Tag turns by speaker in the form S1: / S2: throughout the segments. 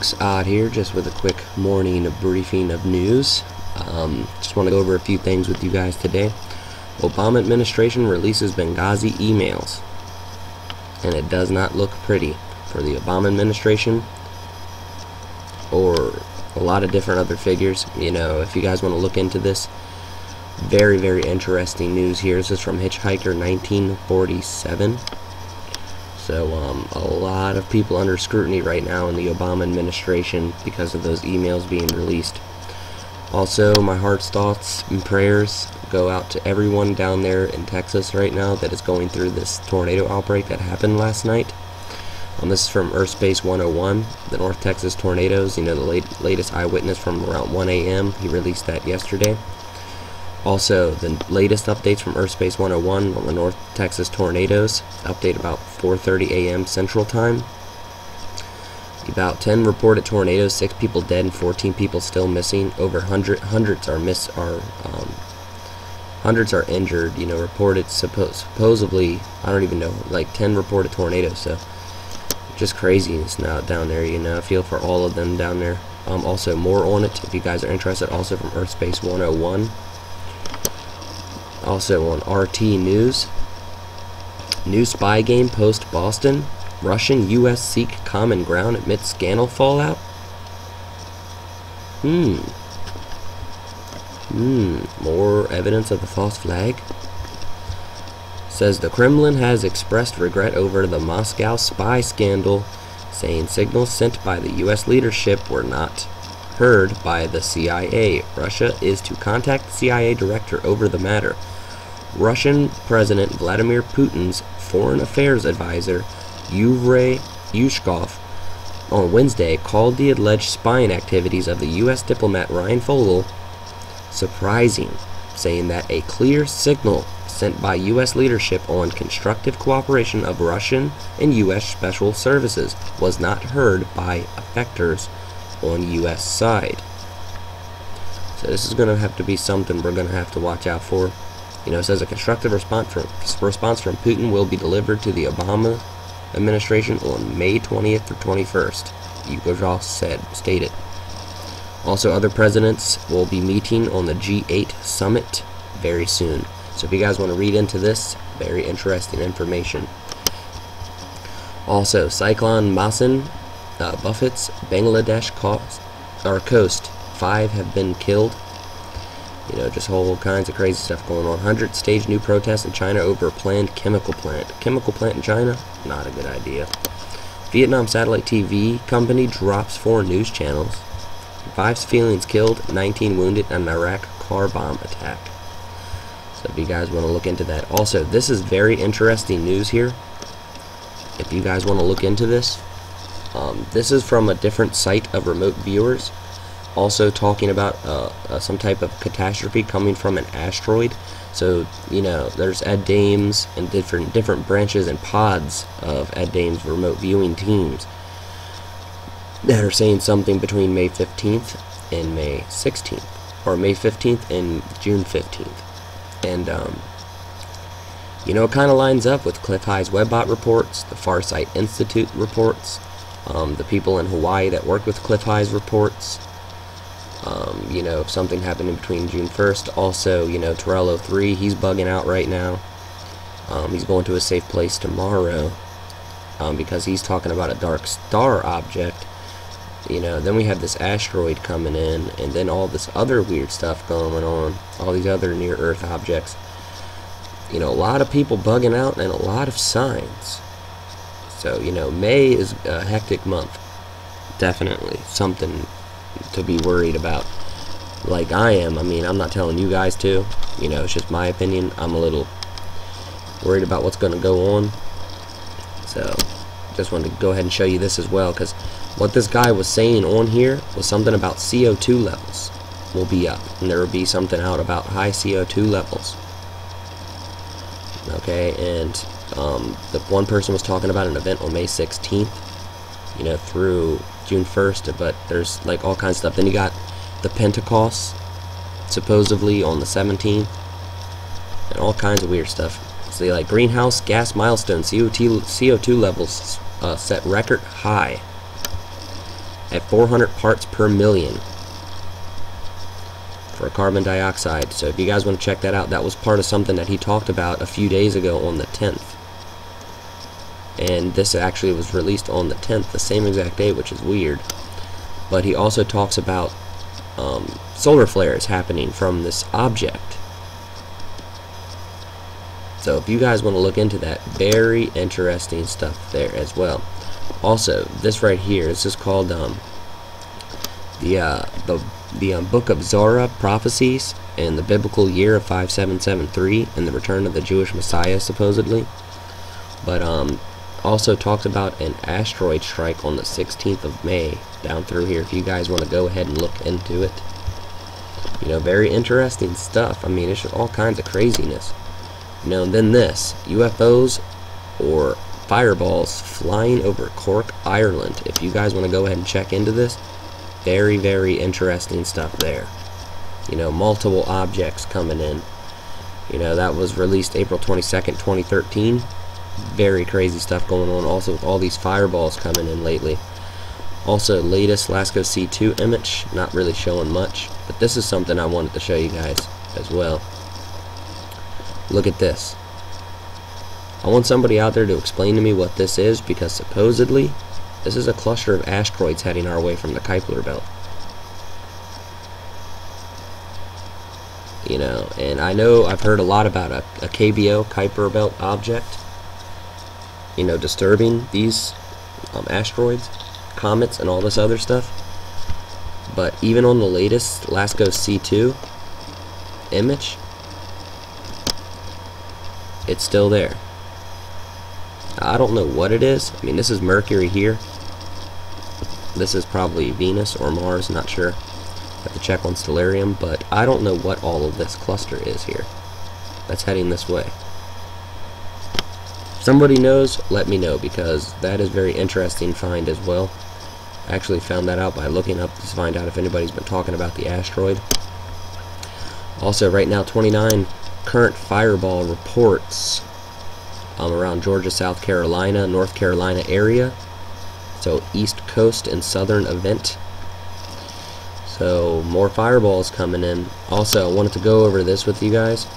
S1: Odd here, just with a quick morning briefing of news. Just want to go over a few things with you guys today. Obama administration releases Benghazi emails, and it does not look pretty for the Obama administration or a lot of different other figures. You know, if you guys want to look into this, very, very interesting news here. This is from Hitchhiker 1947. So a lot of people under scrutiny right now in the Obama administration because of those emails being released. Also, my heart's thoughts and prayers go out to everyone down there in Texas right now that is going through this tornado outbreak that happened last night. This is from Earth Space 101, the North Texas tornadoes. You know, the latest eyewitness from around 1 a.m. He released that yesterday. Also, the latest updates from Earth Space 101 on the North Texas tornadoes. Update about 4:30 a.m. Central Time. About 10 reported tornadoes, 6 people dead and 14 people still missing. Over hundreds are injured. You know, reported supposedly, I don't even know, like 10 reported tornadoes. So just craziness now down there. You know, I feel for all of them down there. Also more on it if you guys are interested. Also from Earth Space 101. Also on RT News, new spy game post Boston, Russian U.S. seek common ground amid scandal fallout. More evidence of the false flag. Says the Kremlin has expressed regret over the Moscow spy scandal, saying signals sent by the U.S. leadership were not heard by the CIA. Russia is to contact the CIA director over the matter. Russian President Vladimir Putin's foreign affairs advisor Yuri Yushkov on Wednesday called the alleged spying activities of the U.S. diplomat Ryan Fogel surprising, saying that a clear signal sent by U.S. leadership on constructive cooperation of Russian and U.S. special services was not heard by effectors on U.S. side. So this is going to have to be something we're going to have to watch out for. You know, it says a constructive response from Putin will be delivered to the Obama administration on May 20th or 21st, Yugoslavia stated. Also, other presidents will be meeting on the G8 summit very soon. So if you guys want to read into this, very interesting information. Also, Cyclone Masin buffets Bangladesh coast. 5 have been killed. You know, just whole kinds of crazy stuff going on. 100 stage new protests in China over a planned chemical plant. Chemical plant in China? Not a good idea. Vietnam satellite TV company drops 4 news channels. 5 civilians killed, 19 wounded in an Iraq car bomb attack. So if you guys want to look into that. Also, this is very interesting news here. If you guys want to look into this. This is from a different site of remote viewers. Also talking about some type of catastrophe coming from an asteroid. So, you know, there's Ed Dames and different branches and pods of Ed Dames remote viewing teams that are saying something between May 15th and May 16th, or May 15th and June 15th. And you know, it kind of lines up with Cliff High's Webbot reports, the Farsight Institute reports, the people in Hawaii that work with Cliff High's reports. You know, if something happened in between June 1st. Also, you know, Torello 3, he's bugging out right now. He's going to a safe place tomorrow because he's talking about a dark star object. You know, then we have this asteroid coming in, and then all this other weird stuff going on, all these other near-Earth objects. You know, a lot of people bugging out and a lot of signs. So, you know, May is a hectic month. Definitely something to be worried about, like I am. I mean, I'm not telling you guys to, you know, it's just my opinion. I'm a little worried about what's going to go on. So just wanted to go ahead and show you this as well, because what this guy was saying on here was something about CO2 levels will be up, and there will be something out about high CO2 levels. Okay, and the one person was talking about an event on May 16th, you know, through June 1st, but there's like all kinds of stuff. Then you got the Pentecost supposedly on the 17th, and all kinds of weird stuff. So like greenhouse gas milestone, CO2 levels set record high. at 400 parts per million for carbon dioxide. So if you guys want to check that out, that was part of something that he talked about a few days ago on the 10th. And this actually was released on the 10th, the same exact day, which is weird. But he also talks about solar flares happening from this object. So if you guys want to look into that, very interesting stuff there as well. Also, this right here, this is called the Book of Zohar prophecies and the biblical year of 5773 and the return of the Jewish Messiah supposedly. But also talks about an asteroid strike on the 16th of May down through here. If you guys want to go ahead and look into it, you know, very interesting stuff. I mean, it's just all kinds of craziness. You know, and then this UFOs or fireballs flying over Cork, Ireland. If you guys want to go ahead and check into this, very, very interesting stuff there. You know, multiple objects coming in. You know, that was released April 22nd, 2013. Very crazy stuff going on also with all these fireballs coming in lately. Also, latest LASCO C2 image, not really showing much, but this is something I wanted to show you guys as well. Look at this. I want somebody out there to explain to me what this is, because supposedly this is a cluster of asteroids heading our way from the Kuiper belt. You know, and I know I've heard a lot about a KBO, Kuiper belt object, you know, disturbing these asteroids, comets, and all this other stuff. But even on the latest LASCO C2 image, it's still there. I don't know what it is. I mean, this is Mercury here. This is probably Venus or Mars, not sure. Have to check on Stellarium, but I don't know what all of this cluster is here that's heading this way. If somebody knows, let me know, because that is very interesting find as well. I actually found that out by looking up to find out if anybody's been talking about the asteroid. Also, right now, 29 current fireball reports around Georgia, South Carolina, North Carolina area. So East Coast and Southern event. So more fireballs coming in. Also, I wanted to go over this with you guys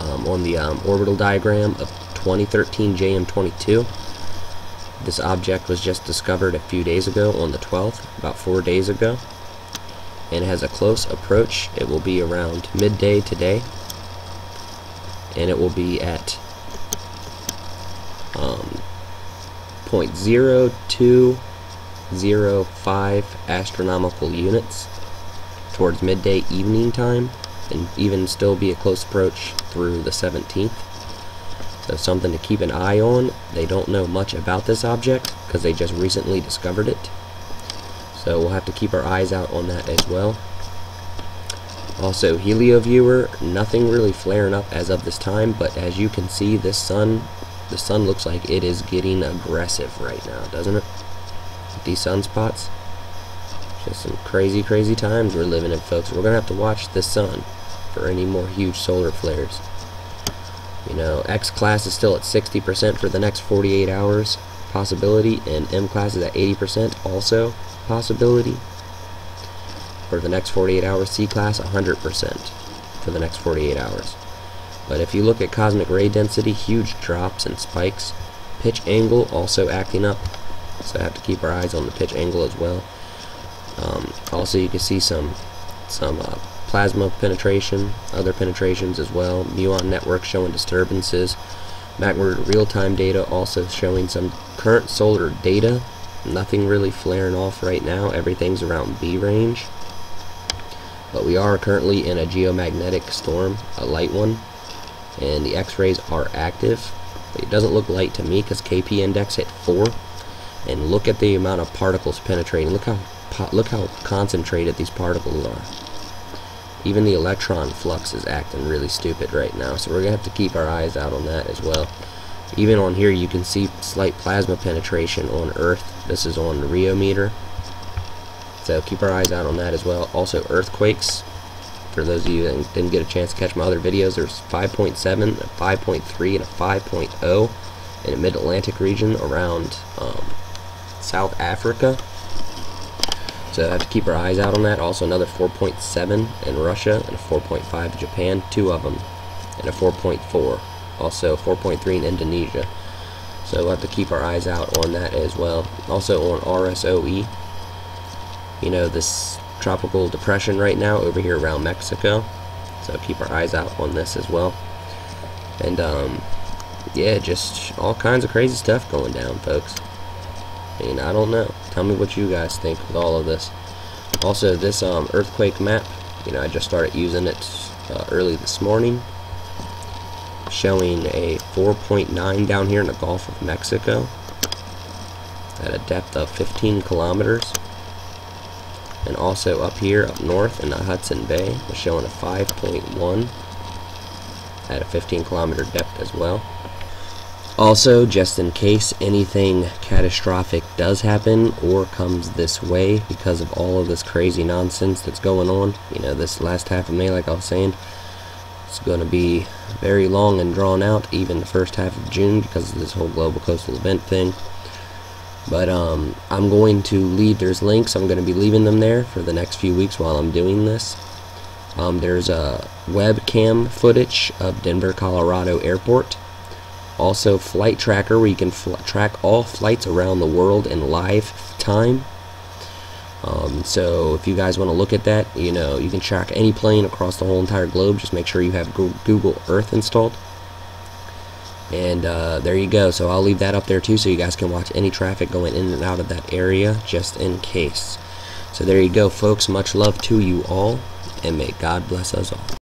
S1: on the orbital diagram of 2013 JM22. This object was just discovered a few days ago on the 12th, about 4 days ago, and it has a close approach. It will be around midday today, and it will be at 0.0205 astronomical units towards midday evening time, and even still be a close approach through the 17th. So something to keep an eye on. They don't know much about this object because they just recently discovered it. So we'll have to keep our eyes out on that as well. Also, helioviewer, nothing really flaring up as of this time, but as you can see, the sun looks like it is getting aggressive right now, doesn't it? With these sunspots. Just some crazy, crazy times we're living in, folks. We're going to have to watch the sun for any more huge solar flares. You know, X class is still at 60% for the next 48 hours possibility, and M class is at 80% also possibility for the next 48 hours. C class 100% for the next 48 hours. But if you look at cosmic ray density, huge drops and spikes. Pitch angle also acting up, so I have to keep our eyes on the pitch angle as well. Also, you can see some plasma penetration, other penetrations as well. Muon network showing disturbances. Backward real-time data also showing some current solar data. Nothing really flaring off right now. Everything's around B range. But we are currently in a geomagnetic storm, a light one, and the X-rays are active. It doesn't look light to me because KP index hit 4. And look at the amount of particles penetrating. Look how concentrated these particles are. Even the electron flux is acting really stupid right now, so we're going to have to keep our eyes out on that as well. Even on here you can see slight plasma penetration on Earth. This is on the rheometer, so keep our eyes out on that as well. Also, earthquakes. For those of you that didn't get a chance to catch my other videos, there's 5.7, a 5.3, and a 5.0 in the mid-Atlantic region around South Africa. So I have to keep our eyes out on that. Also another 4.7 in Russia and a 4.5 in Japan, 2 of them, and a 4.4. Also 4.3 in Indonesia. So we'll have to keep our eyes out on that as well. Also on RSOE, you know, this tropical depression right now over here around Mexico. So keep our eyes out on this as well. And yeah, just all kinds of crazy stuff going down, folks. I mean, I don't know. Tell me what you guys think with all of this. Also, this earthquake map, you know, I just started using it early this morning, showing a 4.9 down here in the Gulf of Mexico at a depth of 15 kilometers. And also up here, up north in the Hudson Bay, was showing a 5.1 at a 15 kilometer depth as well. Also, just in case anything catastrophic does happen or comes this way because of all of this crazy nonsense that's going on, you know, this last half of May, like I was saying, it's going to be very long and drawn out, even the first half of June, because of this whole global coastal event thing. But I'm going to leave, there's links, I'm going to be leaving them there for the next few weeks while I'm doing this. There's a webcam footage of Denver, Colorado airport. Also flight tracker, where you can track all flights around the world in live time. So if you guys want to look at that, you know, you can track any plane across the whole entire globe. Just make sure you have Google Earth installed. And there you go. So I'll leave that up there too, so you guys can watch any traffic going in and out of that area, just in case. So there you go, folks. Much love to you all, and may God bless us all.